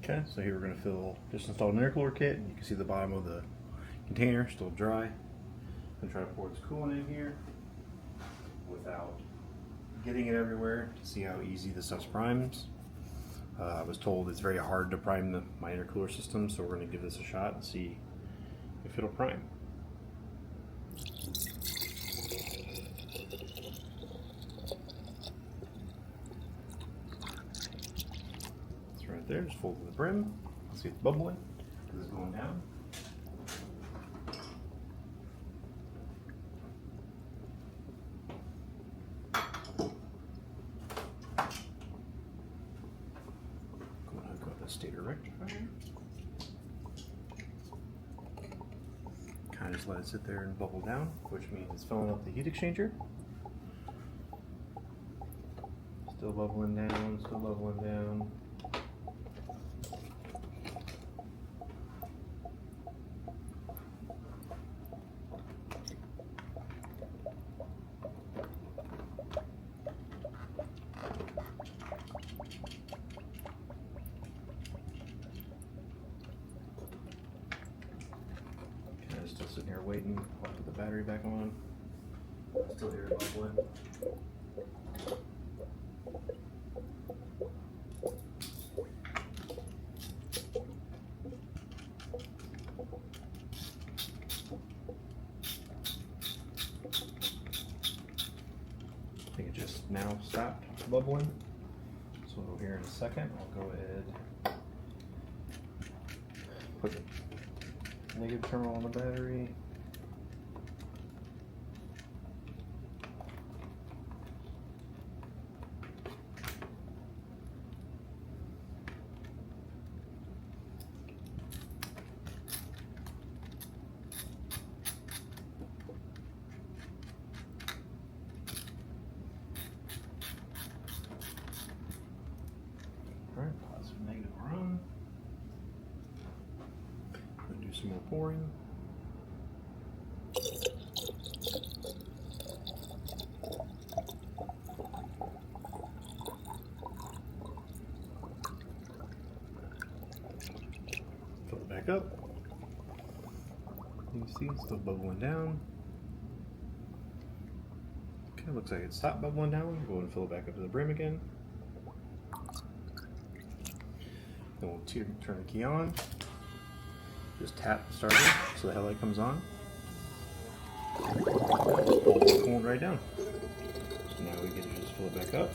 Okay, so here we're going to just install an intercooler kit, and you can see the bottom of the container still dry. I'm going to try to pour this coolant in here without getting it everywhere to see how easy this stuff primes. I was told it's very hard to prime my intercooler system, so we're going to give this a shot and see if it'll prime. It's right there, just full to the brim. See it's bubbling because it's going down. Stator rectifier. Kind of just let it sit there and bubble down, which means it's filling up the heat exchanger. Still bubbling down, still bubbling down. Still sitting here waiting. I'll put the battery back on. Still here bubbling. I think it just now stopped bubbling. So here in a second, I'll go ahead put the negative terminal on the battery. All right, positive, negative are on. Some more pouring. Fill it back up. You see, it's still bubbling down. Okay, looks like it stopped bubbling down. Go ahead and fill it back up to the brim again. Then we'll turn the key on. Just tap the starter so the headlight comes on. Pull the coolant right down. So now we get to just fill it back up.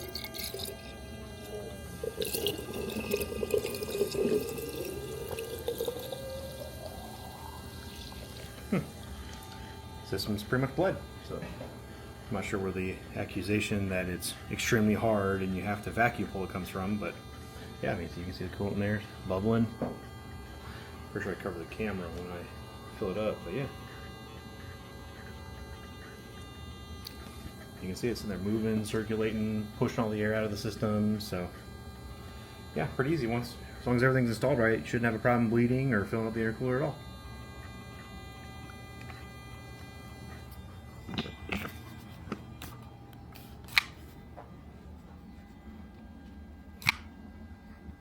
System's pretty much bled. So I'm not sure where the accusation that it's extremely hard and you have to vacuum pull it comes from, but yeah, I mean, so you can see the coolant in there bubbling. Pretty sure I cover the camera when I fill it up, but yeah. You can see it's in there moving, circulating, pushing all the air out of the system, so yeah, pretty easy. As long as everything's installed right, you shouldn't have a problem bleeding or filling up the intercooler at all.